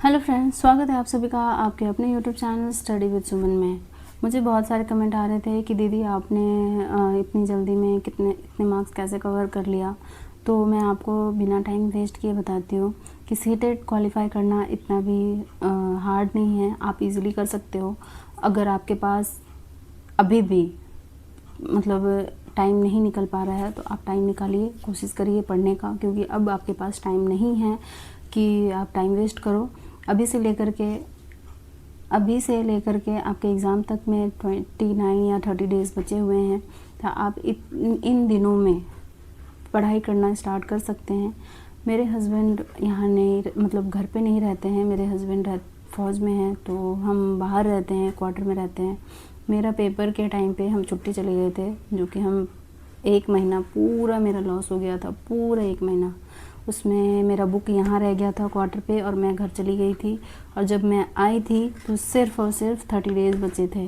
Hello friends, स्वागत है आप सभी का आपके अपने यूट्यूब चैनल स्टडी विद सुमन में। मुझे बहुत सारे कमेंट आ रहे थे कि दीदी आपने इतनी जल्दी में इतने मार्क्स कैसे कवर कर लिया। तो मैं आपको बिना टाइम वेस्ट किए बताती हूँ कि सीटेट क्वालिफाई करना इतना भी हार्ड नहीं है, आप इजीली कर सकते हो। अगर आपके पास अभी भी मतलब टाइम नहीं निकल पा रहा है तो आप टाइम निकालिए, कोशिश करिए पढ़ने का, क्योंकि अब आपके पास टाइम नहीं है कि आप टाइम वेस्ट करो। अभी से लेकर के आपके एग्ज़ाम तक में 29 या 30 डेज़ बचे हुए हैं, तो आप इन दिनों में पढ़ाई करना स्टार्ट कर सकते हैं। मेरे हस्बैंड यहाँ नहीं, मतलब घर पे नहीं रहते हैं। मेरे हस्बैंड फ़ौज में हैं, तो हम बाहर रहते हैं, क्वार्टर में रहते हैं। मेरा पेपर के टाइम पे हम छुट्टी चले गए थे, जो कि हम 1 महीना पूरा मेरा लॉस हो गया था, पूरा 1 महीना। उसमें मेरा बुक यहाँ रह गया था क्वार्टर पे और मैं घर चली गई थी, और जब मैं आई थी तो सिर्फ़ और सिर्फ 30 डेज़ बचे थे।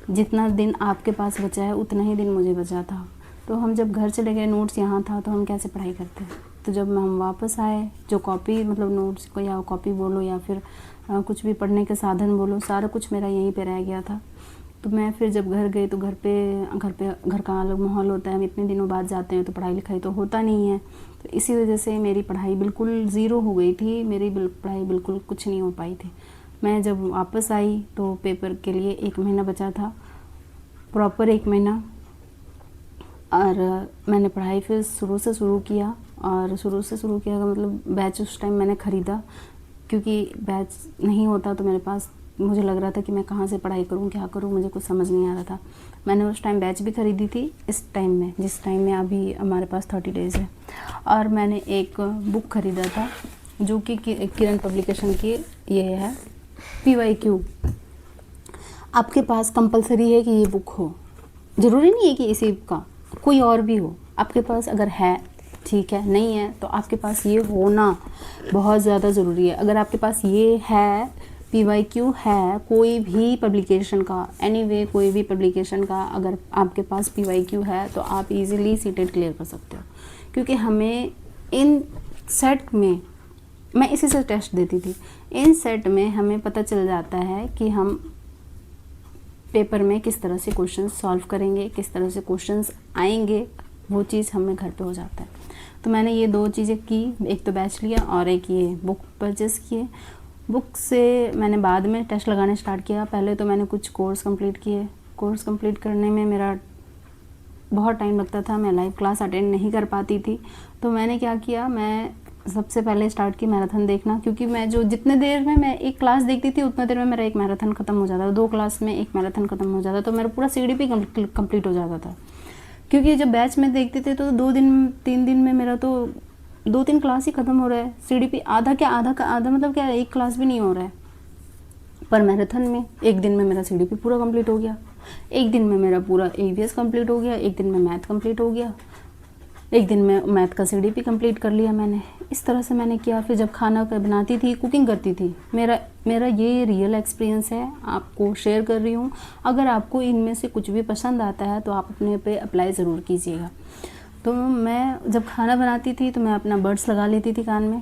जितना दिन आपके पास बचा है उतना ही दिन मुझे बचा था। तो हम जब घर चले गए, नोट्स यहाँ था, तो हम कैसे पढ़ाई करते। तो जब हम वापस आए, जो कॉपी मतलब नोट्स को या कॉपी बोलो या फिर कुछ भी पढ़ने के साधन बोलो, सारा कुछ मेरा यहीं पे रह गया था। तो मैं फिर जब घर गई तो घर का अलग माहौल होता है। हम इतने दिनों बाद जाते हैं तो पढ़ाई लिखाई तो होता नहीं है, तो इसी वजह से मेरी पढ़ाई बिल्कुल ज़ीरो हो गई थी। मेरी पढ़ाई बिल्कुल कुछ नहीं हो पाई थी। मैं जब वापस आई तो पेपर के लिए 1 महीना बचा था, प्रॉपर 1 महीना। और मैंने पढ़ाई फिर शुरू से शुरू किया, और शुरू से शुरू किया का मतलब बैच उस टाइम मैंने ख़रीदा, क्योंकि बैच नहीं होता तो मेरे पास, मुझे लग रहा था कि मैं कहाँ से पढ़ाई करूँ, क्या करूँ, मुझे कुछ समझ नहीं आ रहा था। मैंने उस टाइम बैच भी ख़रीदी थी, इस टाइम में जिस टाइम में अभी हमारे पास 30 डेज़ है। और मैंने एक बुक ख़रीदा था जो कि किरण पब्लिकेशन की ये है, PYQ। आपके पास कंपलसरी है कि ये बुक हो, ज़रूरी नहीं है कि इसी का कोई और भी हो। आपके पास अगर है ठीक है, नहीं है तो आपके पास ये होना बहुत ज़्यादा ज़रूरी है। अगर आपके पास ये है, PYQ है कोई भी पब्लिकेशन का, एनीवे कोई भी पब्लिकेशन का, अगर आपके पास PYQ है तो आप इजीली सीटेट क्लियर कर सकते हो। क्योंकि हमें इन सेट में, मैं इसी से टेस्ट देती थी, इन सेट में हमें पता चल जाता है कि हम पेपर में किस तरह से क्वेश्चंस सॉल्व करेंगे, किस तरह से क्वेश्चंस आएंगे, वो चीज़ हमें घर पे हो जाता है। तो मैंने ये 2 चीज़ें की, एक तो बैच लिया और एक ये बुक परचेस किए। बुक से मैंने बाद में टेस्ट लगाने स्टार्ट किया। पहले तो मैंने कुछ कोर्स कंप्लीट किए। कोर्स कंप्लीट करने में मेरा बहुत टाइम लगता था, मैं लाइव क्लास अटेंड नहीं कर पाती थी। तो मैंने क्या किया, मैं सबसे पहले स्टार्ट की मैराथन देखना, क्योंकि मैं जो जितने देर में मैं एक क्लास देखती थी उतने देर में मेरा एक मैराथन ख़त्म हो जाता था, 2 क्लास में एक मैराथन ख़त्म हो जाता, तो मेरा पूरा CDP कंप्लीट हो जाता था। क्योंकि जब बैच में देखते थे तो 2 दिन 3 दिन में मेरा तो 2-3 क्लास ही ख़त्म हो रहा है। CDP आधा का आधा मतलब क्या, एक क्लास भी नहीं हो रहा है। पर मैराथन में 1 दिन में मेरा CDP पूरा कंप्लीट हो गया, 1 दिन में मेरा पूरा EVS कंप्लीट हो गया, 1 दिन में मैथ कंप्लीट हो गया, 1 दिन में मैथ का CDP कंप्लीट कर लिया मैंने। इस तरह से मैंने किया। फिर जब खाना बनाती थी, कुकिंग करती थी, मेरा ये रियल एक्सपीरियंस है, आपको शेयर कर रही हूँ। अगर आपको इनमें से कुछ भी पसंद आता है तो आप अपने पे अप्लाई ज़रूर कीजिएगा। तो मैं जब खाना बनाती थी तो मैं अपना बड्स लगा लेती थी कान में,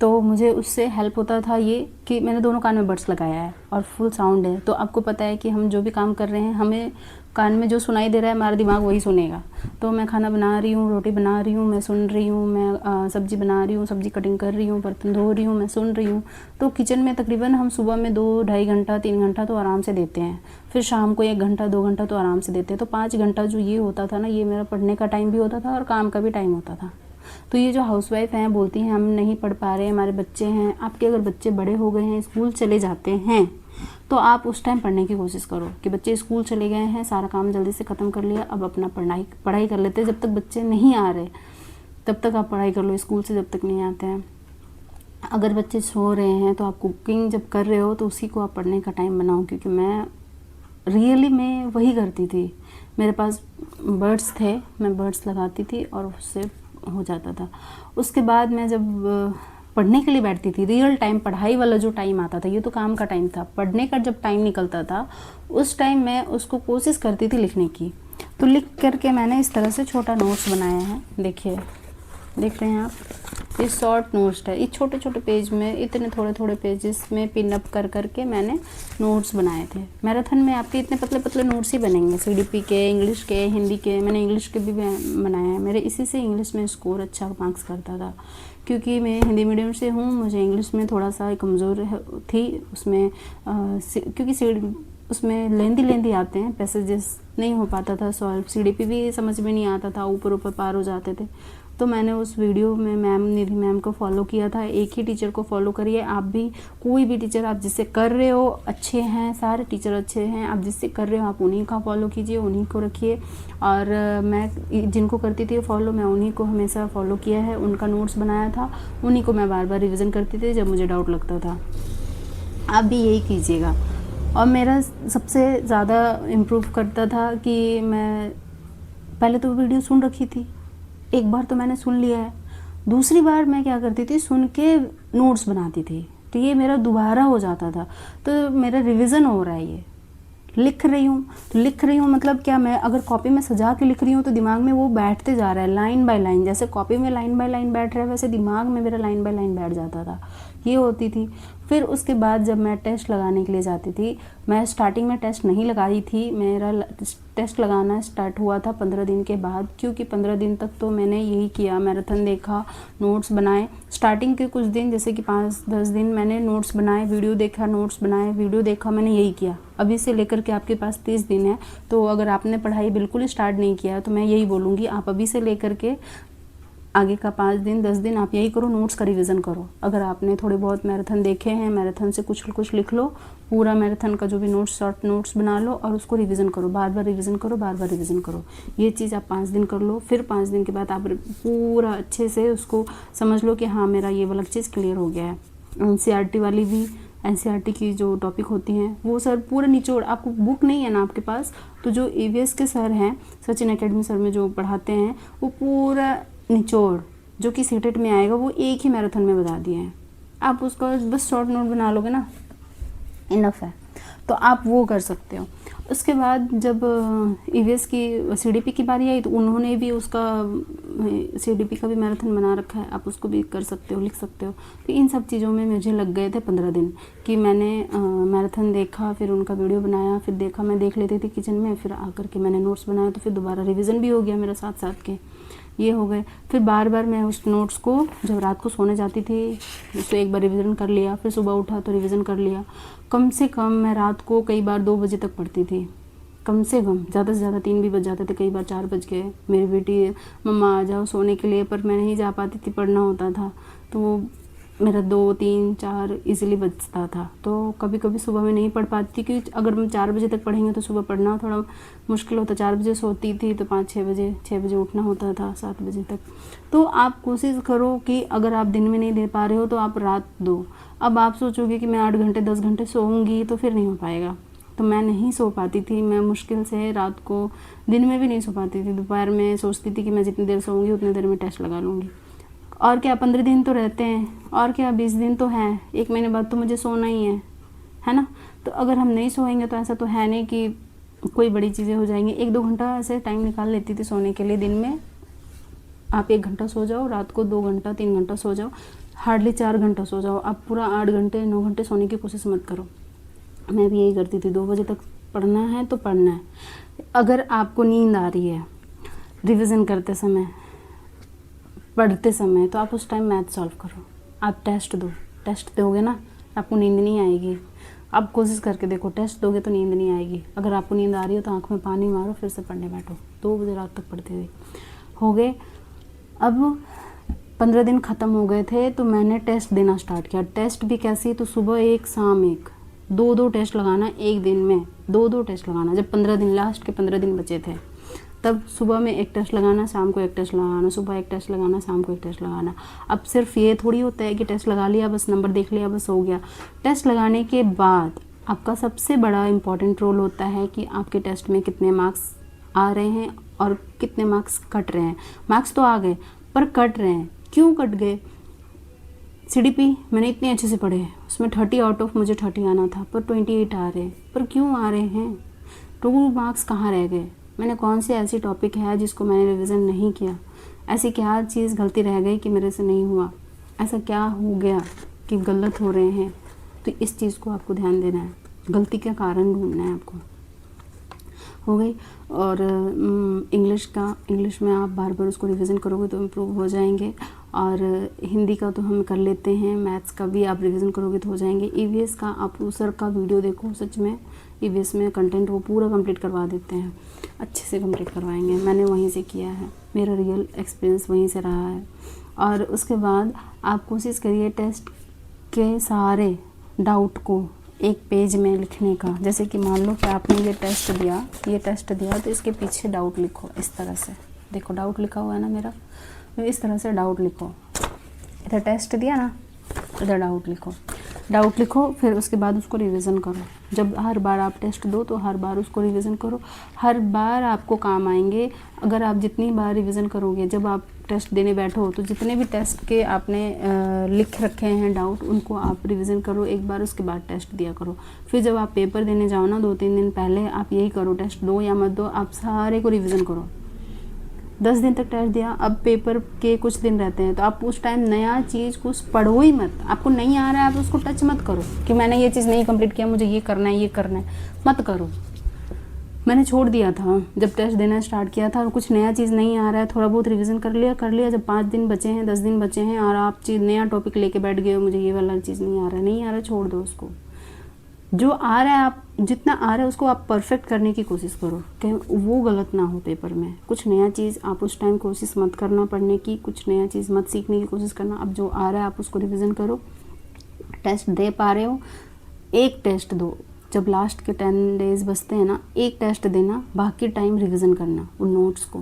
तो मुझे उससे हेल्प होता था ये कि मैंने दोनों कान में बड्स लगाया है और फुल साउंड है। तो आपको पता है कि हम जो भी काम कर रहे हैं, हमें कान में जो सुनाई दे रहा है हमारा दिमाग वही सुनेगा। तो मैं खाना बना रही हूँ, रोटी बना रही हूँ, मैं सुन रही हूँ, मैं सब्ज़ी बना रही हूँ, सब्ज़ी कटिंग कर रही हूँ, बर्तन धो रही हूँ, मैं सुन रही हूँ। तो किचन में तकरीबन हम सुबह में 2-2.5 घंटा 3 घंटा तो आराम से देते हैं, फिर शाम को 1 घंटा 2 घंटा तो आराम से देते हैं। तो 5 घंटा जो ये होता था ना, ये मेरा पढ़ने का टाइम भी होता था और काम का भी टाइम होता था। तो ये जो हाउसवाइफ हैं बोलती हैं हम नहीं पढ़ पा रहे, हमारे बच्चे हैं, आपके अगर बच्चे बड़े हो गए हैं, स्कूल चले जाते हैं, तो आप उस टाइम पढ़ने की कोशिश करो कि बच्चे स्कूल चले गए हैं, सारा काम जल्दी से ख़त्म कर लिया, अब अपना पढ़ाई कर लेते हैं। जब तक बच्चे नहीं आ रहे तब तक आप पढ़ाई कर लो, स्कूल से जब तक नहीं आते हैं। अगर बच्चे सो रहे हैं तो आप कुकिंग जब कर रहे हो तो उसी को आप पढ़ने का टाइम बनाओ। क्योंकि मैं रियली मैं वही करती थी, मेरे पास बर्ड्स थे, मैं बर्ड्स लगाती थी और उससे हो जाता था। उसके बाद मैं जब पढ़ने के लिए बैठती थी, रियल टाइम पढ़ाई वाला जो टाइम आता था, ये तो काम का टाइम था, पढ़ने का जब टाइम निकलता था उस टाइम मैं उसको कोशिश करती थी लिखने की। तो लिख करके मैंने इस तरह से छोटा नोट्स बनाया है, देखिए, देख रहे हैं आप, ये शॉर्ट नोट्स है, ये छोटे छोटे पेज में, इतने थोड़े थोड़े पेजेस में पिन अप कर करके मैंने नोट्स बनाए थे। मैराथन में आपके इतने पतले पतले नोट्स ही बनेंगे, CDP के, इंग्लिश के, हिंदी के। मैंने इंग्लिश के भी बनाए हैं, मेरे इसी से इंग्लिश में स्कोर अच्छा मार्क्स करता था, क्योंकि मैं हिंदी मीडियम से हूँ। मुझे इंग्लिश में थोड़ा सा कमज़ोर थी उसमें, क्योंकि उसमें लेंदी आते हैं, पैसेजेस नहीं हो पाता था सॉल्व, CDP भी समझ में नहीं आता था, ऊपर ऊपर पार हो जाते थे। तो मैंने उस वीडियो में मैम निधि मैम को फॉलो किया था। एक ही टीचर को फॉलो करिए, आप भी कोई भी टीचर आप जिससे कर रहे हो अच्छे हैं, सारे टीचर अच्छे हैं, आप जिससे कर रहे हो आप उन्हीं का फॉलो कीजिए, उन्हीं को रखिए। और मैं जिनको करती थी फॉलो, मैं उन्हीं को हमेशा फॉलो किया है, उनका नोट्स बनाया था, उन्हीं को मैं बार बार रिविज़न करती थी जब मुझे डाउट लगता था। आप भी यही कीजिएगा। और मेरा सबसे ज़्यादा इम्प्रूव करता था कि मैं पहले तो वीडियो सुन रखी थी, एक बार तो मैंने सुन लिया है, दूसरी बार मैं क्या करती थी, सुन के नोट्स बनाती थी, तो ये मेरा दोबारा हो जाता था, तो मेरा रिवीजन हो रहा है। ये लिख रही हूँ मतलब क्या, मैं अगर कॉपी में सजा के लिख रही हूँ तो दिमाग में वो बैठते जा रहा है लाइन बाय लाइन, जैसे कॉपी में लाइन बाय लाइन बैठ रहा है वैसे दिमाग में मेरा लाइन बाय लाइन बैठ जाता था, ये होती थी। फिर उसके बाद जब मैं टेस्ट लगाने के लिए जाती थी, मैं स्टार्टिंग में टेस्ट नहीं लगाई थी, मेरा टेस्ट लगाना स्टार्ट हुआ था 15 दिन के बाद, क्योंकि 15 दिन तक तो मैंने यही किया, मैराथन देखा, नोट्स बनाए। स्टार्टिंग के कुछ दिन जैसे कि 5-10 दिन मैंने नोट्स बनाए, वीडियो देखा, नोट्स बनाए, वीडियो देखा, मैंने यही किया। अभी से लेकर के आपके पास 30 दिन है, तो अगर आपने पढ़ाई बिल्कुल स्टार्ट नहीं किया तो मैं यही बोलूँगी, आप अभी से लेकर के आगे का 5 दिन 10 दिन आप यही करो, नोट्स का रिवीजन करो। अगर आपने थोड़े बहुत मैराथन देखे हैं, मैराथन से कुछ लिख लो, पूरा मैराथन का जो भी नोट्स, शॉर्ट नोट्स बना लो और उसको रिवीजन करो, बार बार रिवीजन करो, बार बार रिवीजन करो। ये चीज़ आप 5 दिन कर लो, फिर 5 दिन के बाद आप पूरा अच्छे से उसको समझ लो कि हाँ मेरा ये वाला चीज़ क्लियर हो गया है। NCERT वाली भी, NCERT की जो टॉपिक होती हैं वो सर पूरा निचोड़, आपको बुक नहीं है ना आपके पास, तो जो EVS के सर हैं, सचिन एकेडमी सर में जो पढ़ाते हैं, वो पूरा निचोड़ जो कि सीटेट में आएगा वो एक ही मैराथन में बता दिए हैं। आप उसका बस शॉर्ट नोट बना लोगे ना, इनफ है, तो आप वो कर सकते हो। उसके बाद जब EVS की CDP की बारी आई तो उन्होंने भी उसका CDP का भी मैराथन बना रखा है, आप उसको भी कर सकते हो, लिख सकते हो। तो इन सब चीज़ों में मुझे लग गए थे 15 दिन कि मैंने मैराथन देखा, फिर उनका वीडियो बनाया, फिर देखा, मैं देख लेती थी किचन में, फिर आकर के मैंने नोट्स बनाया, तो फिर दोबारा रिविज़न भी हो गया मेरा साथ साथ के, ये हो गए। फिर बार बार मैं उस नोट्स को जब रात को सोने जाती थी उसको एक बार रिवीजन कर लिया, फिर सुबह उठा तो रिवीजन कर लिया। कम से कम मैं रात को कई बार 2 बजे तक पढ़ती थी, कम से कम, ज़्यादा से ज़्यादा 3 भी बज जाते थे, कई बार 4 बज गए। मेरी बेटी मम्मा आ जाओ सोने के लिए, पर मैं नहीं जा पाती थी, पढ़ना होता था, तो मेरा 2, 3, 4 इजीली बजता था। तो कभी कभी सुबह में नहीं पढ़ पाती, क्योंकि अगर हम 4 बजे तक पढ़ेंगे तो सुबह पढ़ना थोड़ा मुश्किल होता। 4 बजे सोती थी तो 5-6 बजे उठना होता था, 7 बजे तक। तो आप कोशिश करो कि अगर आप दिन में नहीं दे पा रहे हो तो आप रात दो। अब आप सोचोगे कि मैं 8 घंटे 10 घंटे सोऊंगी तो फिर नहीं हो पाएगा। तो मैं नहीं सो पाती थी, मैं मुश्किल से रात को, दिन में भी नहीं सो पाती थी। दोपहर में सोचती थी कि मैं जितनी देर सोऊंगी उतनी देर में टेस्ट लगा लूँगी। और क्या, 15 दिन तो रहते हैं, और क्या 20 दिन तो हैं, 1 महीने बाद तो मुझे सोना ही है ना। तो अगर हम नहीं सोएंगे तो ऐसा तो है नहीं कि कोई बड़ी चीज़ें हो जाएंगी। 1-2 घंटा ऐसे टाइम निकाल लेती थी सोने के लिए। दिन में आप 1 घंटा सो जाओ, रात को 2 घंटा 3 घंटा सो जाओ, हार्डली 4 घंटा सो जाओ। आप पूरा 8 घंटे 9 घंटे सोने की कोशिश मत करो। मैं भी यही करती थी, 2 बजे तक पढ़ना है तो पढ़ना है। अगर आपको नींद आ रही है रिविज़न करते समय, पढ़ते समय, तो आप उस टाइम मैथ सॉल्व करो, आप टेस्ट दो। टेस्ट दोगे ना आपको नींद नहीं आएगी। आप कोशिश करके देखो, टेस्ट दोगे तो नींद नहीं आएगी। अगर आपको नींद आ रही है तो आँख में पानी मारो, फिर से पढ़ने बैठो। 2 बजे रात तक पढ़ते हुए हो गए। अब 15 दिन ख़त्म हो गए थे तो मैंने टेस्ट देना स्टार्ट किया। टेस्ट भी कैसी, तो सुबह 1 शाम 1, 2-2 टेस्ट लगाना एक दिन में, 2-2 टेस्ट लगाना। जब 15 दिन, लास्ट के 15 दिन बचे थे, तब सुबह में 1 टेस्ट लगाना, शाम को 1 टेस्ट लगाना, सुबह 1 टेस्ट लगाना, शाम को 1 टेस्ट लगाना। अब सिर्फ ये थोड़ी होता है कि टेस्ट लगा लिया बस, नंबर देख लिया बस, हो गया। टेस्ट लगाने के बाद आपका सबसे बड़ा इम्पॉर्टेंट रोल होता है कि आपके टेस्ट में कितने मार्क्स आ रहे हैं और कितने मार्क्स कट रहे हैं। मार्क्स तो आ गए पर कट रहे हैं, क्यों कट गए? CDP मैंने इतने अच्छे से पढ़े, उसमें 30 आउट ऑफ मुझे 30 आना था, पर 28 आ रहे हैं। पर क्यों आ रहे हैं? 2 मार्क्स कहाँ रह गए? मैंने कौन सी ऐसी टॉपिक है जिसको मैंने रिवीजन नहीं किया? ऐसी क्या चीज़ गलती रह गई कि मेरे से नहीं हुआ? ऐसा क्या हो गया कि गलत हो रहे हैं, तो इस चीज़ को आपको ध्यान देना है, गलती का कारण ढूंढना है आपको। हो गई। और इंग्लिश में आप बार बार उसको रिवीजन करोगे तो इम्प्रूव हो जाएंगे। और हिंदी का तो हम कर लेते हैं, मैथ्स का भी आप रिवीजन करोगे तो हो जाएंगे। ईवीएस का आप सर का वीडियो देखो, सच में ईवीएस में कंटेंट वो पूरा कंप्लीट करवा देते हैं, अच्छे से कंप्लीट करवाएंगे। मैंने वहीं से किया है, मेरा रियल एक्सपीरियंस वहीं से रहा है। और उसके बाद आप कोशिश करिए टेस्ट के सारे डाउट को एक पेज में लिखने का। जैसे कि मान लो कि आपने ये टेस्ट दिया तो इसके पीछे डाउट लिखो इस तरह से। देखो डाउट लिखा हुआ है ना मेरा, तो इस तरह से डाउट लिखो। इधर टेस्ट दिया ना, इधर डाउट लिखो, फिर उसके बाद उसको रिवीजन करो। जब हर बार आप टेस्ट दो तो हर बार उसको रिवीजन करो, हर बार आपको काम आएंगे। अगर आप जितनी बार रिवीजन करोगे, जब आप टेस्ट देने बैठो तो जितने भी टेस्ट के आपने लिख रखे हैं डाउट, उनको आप रिवीजन करो एक बार, उसके बाद टेस्ट दिया करो। फिर जब आप पेपर देने जाओ ना 2-3 दिन पहले आप यही करो, टेस्ट दो या मत दो, आप सारे को रिवीजन करो। 10 दिन तक टेस्ट दिया, अब पेपर के कुछ दिन रहते हैं तो आप उस टाइम नया चीज़ कुछ पढ़ो ही मत। आपको नहीं आ रहा है आप उसको टच मत करो कि मैंने ये चीज़ नहीं कंप्लीट किया, मुझे ये करना है, मत करो। मैंने छोड़ दिया था जब टेस्ट देना स्टार्ट किया था और कुछ नया चीज़ नहीं आ रहा है, थोड़ा बहुत रिवीजन कर लिया। जब 5 दिन बचे हैं, 10 दिन बचे हैं और आप नया टॉपिक लेके बैठ गए हो, मुझे ये वाला चीज़ नहीं आ रहा है, छोड़ दो उसको। जो आ रहा है, आप जितना आ रहा है उसको आप परफेक्ट करने की कोशिश करो, कहीं वो गलत ना हो पेपर में। कुछ नया चीज़ आप उस टाइम कोशिश मत करना पढ़ने की, कुछ नया चीज़ मत सीखने की कोशिश करना। अब जो आ रहा है आप उसको रिवीजन करो। टेस्ट दे पा रहे हो, एक टेस्ट दो। जब लास्ट के 10 डेज बचते हैं ना, एक टेस्ट देना, बाकी टाइम रिवीजन करना। उन नोट्स को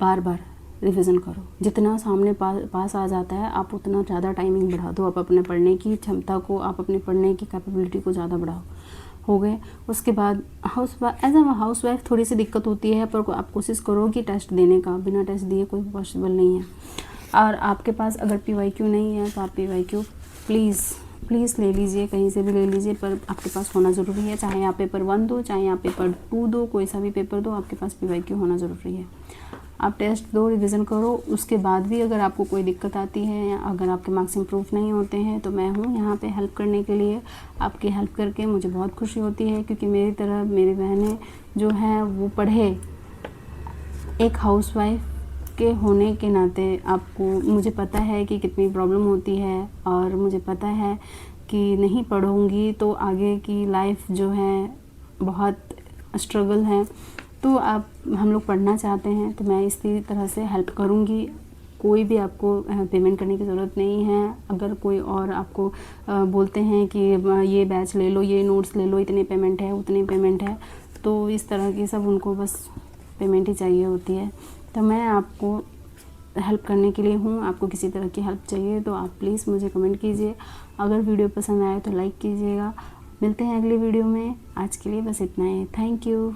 बार बार रिवीजन करो। जितना सामने पास आ जाता है आप उतना ज़्यादा टाइमिंग बढ़ा दो। आप अपने पढ़ने की क्षमता को, आप अपने पढ़ने की कैपेबिलिटी को ज़्यादा बढ़ाओ। हो गए। उसके बाद एज अ हाउस वाइफ थोड़ी सी दिक्कत होती है, पर आप कोशिश करो कि टेस्ट देने का, बिना टेस्ट दिए कोई पॉसिबल नहीं है। और आपके पास अगर PYQ नहीं है तो आप PYQ प्लीज़ ले लीजिए, कहीं से भी ले लीजिए, पर आपके पास होना ज़रूरी है। चाहे आप पेपर 1 दो, चाहे आप पेपर 2 दो, कोई सा भी पेपर दो, आपके पास PYQ होना ज़रूरी है। आप टेस्ट दो, रिवीजन करो। उसके बाद भी अगर आपको कोई दिक्कत आती है या अगर आपके मार्क्स इम्प्रूव नहीं होते हैं तो मैं हूँ यहाँ पे हेल्प करने के लिए। आपकी हेल्प करके मुझे बहुत खुशी होती है, क्योंकि मेरी तरह मेरी बहनें जो हैं वो पढ़े। एक हाउसवाइफ के होने के नाते आपको, मुझे पता है कि कितनी प्रॉब्लम होती है, और मुझे पता है कि नहीं पढ़ूंगी तो आगे की लाइफ जो है बहुत स्ट्रगल है। तो हम लोग पढ़ना चाहते हैं तो मैं इसी तरह से हेल्प करूंगी। कोई भी आपको पेमेंट करने की ज़रूरत नहीं है। अगर कोई और आपको बोलते हैं कि ये बैच ले लो, ये नोट्स ले लो, इतनी पेमेंट है, उतनी पेमेंट है, तो इस तरह की सब उनको बस पेमेंट ही चाहिए होती है। तो मैं आपको हेल्प करने के लिए हूँ। आपको किसी तरह की हेल्प चाहिए तो आप प्लीज़ मुझे कमेंट कीजिए। अगर वीडियो पसंद आए तो लाइक कीजिएगा। मिलते हैं अगली वीडियो में। आज के लिए बस इतना ही। Thank you.